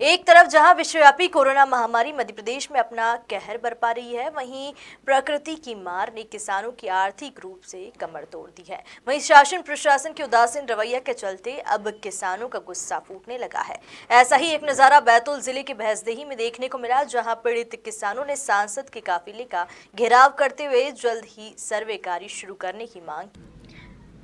एक तरफ जहां विश्वव्यापी कोरोना महामारी मध्य प्रदेश में अपना कहर बरपा रही है, वहीं प्रकृति की मार ने किसानों की आर्थिक रूप से कमर तोड़ दी है। वहीं शासन प्रशासन के उदासीन रवैया के चलते अब किसानों का गुस्सा फूटने लगा है। ऐसा ही एक नजारा बैतूल जिले के भैंसदेही में देखने को मिला, जहां पीड़ित किसानों ने सांसद के काफिले का घेराव करते हुए जल्द ही सर्वे कार्य शुरू करने की मांग की।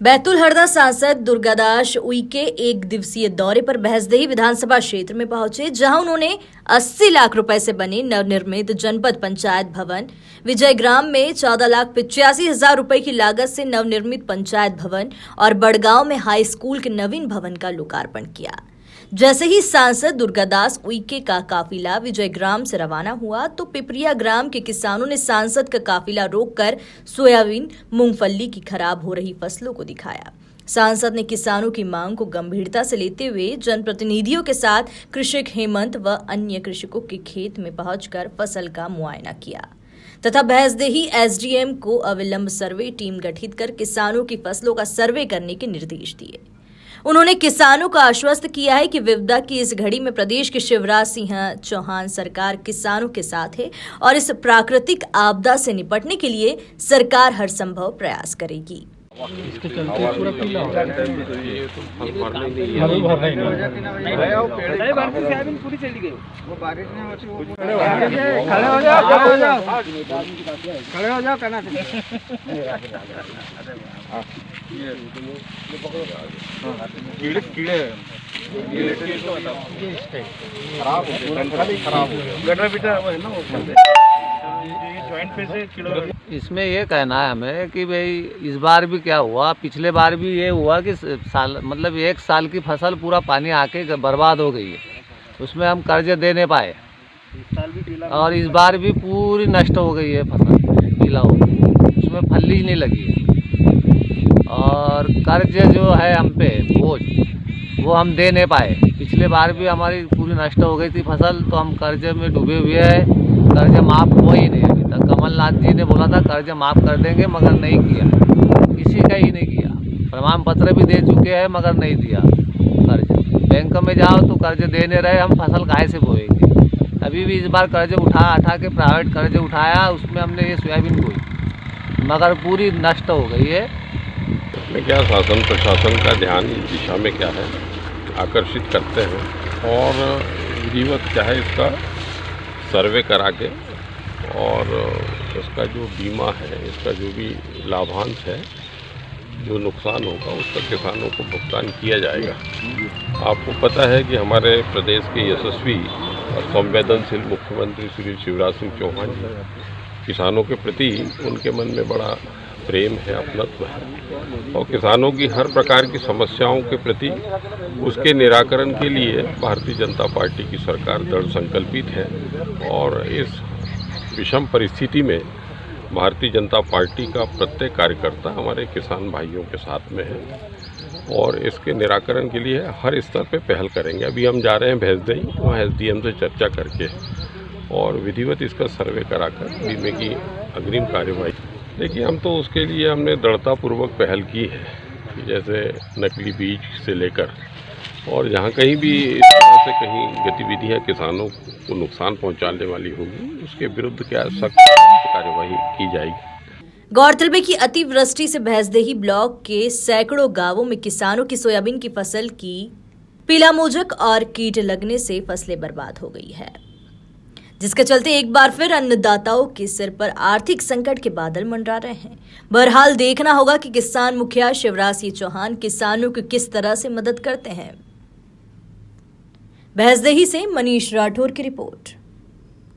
बैतूल हरदा सांसद दुर्गादास उइके एक दिवसीय दौरे पर भैंसदेही विधानसभा क्षेत्र में पहुंचे, जहां उन्होंने 80 लाख रुपए से बने नवनिर्मित जनपद पंचायत भवन विजयग्राम में 14,85,000 रुपए की लागत से नवनिर्मित पंचायत भवन और बड़गांव में हाई स्कूल के नवीन भवन का लोकार्पण किया। जैसे ही सांसद दुर्गादास उइके का काफिला विजयग्राम से रवाना हुआ तो पिपरिया ग्राम के किसानों ने सांसद का काफिला रोककर सोयाबीन, मूंगफली की खराब हो रही फसलों को दिखाया। सांसद ने किसानों की मांग को गंभीरता से लेते हुए जनप्रतिनिधियों के साथ कृषक हेमंत व अन्य कृषकों के खेत में पहुंचकर फसल का मुआयना किया तथा भैंसदेही एसडीएम को अविलंब सर्वे टीम गठित कर किसानों की फसलों का सर्वे करने के निर्देश दिए। उन्होंने किसानों को आश्वस्त किया है कि विपदा की इस घड़ी में प्रदेश के शिवराज सिंह चौहान सरकार किसानों के साथ है और इस प्राकृतिक आपदा से निपटने के लिए सरकार हर संभव प्रयास करेगी। इसके चलते पूरा पीला हो गया। पूरी चली गई वो बारिश में। खड़े हो जाओ कहना कीड़े खराब हो गया गटर बिटर है ना। इसमें ये कहना है हमें कि भाई इस बार भी क्या हुआ, पिछले बार भी ये हुआ कि मतलब एक साल की फसल पूरा पानी आके बर्बाद हो गई है, उसमें हम कर्ज दे नहीं पाए और इस बार भी पूरी नष्ट हो गई है फसल, पीला हो गई, उसमें फली नहीं लगी है और कर्ज जो है हम पे बोझ वो हम दे नहीं पाए। पिछले बार भी हमारी पूरी नष्ट हो गई थी फसल, तो हम कर्ज में डूबे हुए हैं, कर्ज माफ़ हुआ ही नहीं अभी तक। कमलनाथ जी ने बोला था कर्ज माफ़ कर देंगे, मगर नहीं किया, किसी का ही नहीं किया। प्रमाण पत्र भी दे चुके हैं मगर नहीं दिया कर्ज। बैंक में जाओ तो कर्ज दे नहीं रहे, हम फसल काहे से बोएंगे। अभी भी इस बार कर्ज उठा के प्राइवेट कर्ज उठाया, उसमें हमने ये सोयाबीन बोई मगर पूरी नष्ट हो गई है। में क्या शासन प्रशासन का ध्यान इस दिशा में क्या है आकर्षित करते हैं और विधिवत क्या है इसका सर्वे करा के और इसका जो बीमा है, इसका जो भी लाभांश है, जो नुकसान होगा उसका किसानों को भुगतान किया जाएगा। आपको पता है कि हमारे प्रदेश के यशस्वी और संवेदनशील मुख्यमंत्री श्री शिवराज सिंह चौहान जी, किसानों के प्रति उनके मन में बड़ा प्रेम है, अपनत्व है और किसानों की हर प्रकार की समस्याओं के प्रति उसके निराकरण के लिए भारतीय जनता पार्टी की सरकार दृढ़ संकल्पित है। और इस विषम परिस्थिति में भारतीय जनता पार्टी का प्रत्येक कार्यकर्ता हमारे किसान भाइयों के साथ में है और इसके निराकरण के लिए हर स्तर पे पहल करेंगे। अभी हम जा रहे हैं भैंसदेही, वहाँ एसडीएम से चर्चा करके और विधिवत इसका सर्वे कराकर बीमे की अग्रिम कार्यवाही। देखिए, हम तो उसके लिए हमने दृढ़तापूर्वक पहल की है कि जैसे नकली बीज से लेकर और जहाँ कहीं भी इस तरह से कहीं गतिविधियाँ किसानों को नुकसान पहुँचाने वाली होगी, उसके विरुद्ध क्या सख्त कार्यवाही की जाएगी। गौरतलब है कि अतिवृष्टि से भैंसदेही ब्लॉक के सैकड़ों गांवों में किसानों की सोयाबीन की फसल की पीला मोजक और कीट लगने से फसलें बर्बाद हो गई है, जिसके चलते एक बार फिर अन्नदाताओं के सिर पर आर्थिक संकट के बादल मंडरा रहे हैं। बहरहाल देखना होगा कि किसान मुखिया शिवराज सिंह चौहान किसानों की किस तरह से मदद करते हैं। भैंसदेही से मनीष राठौर की रिपोर्ट।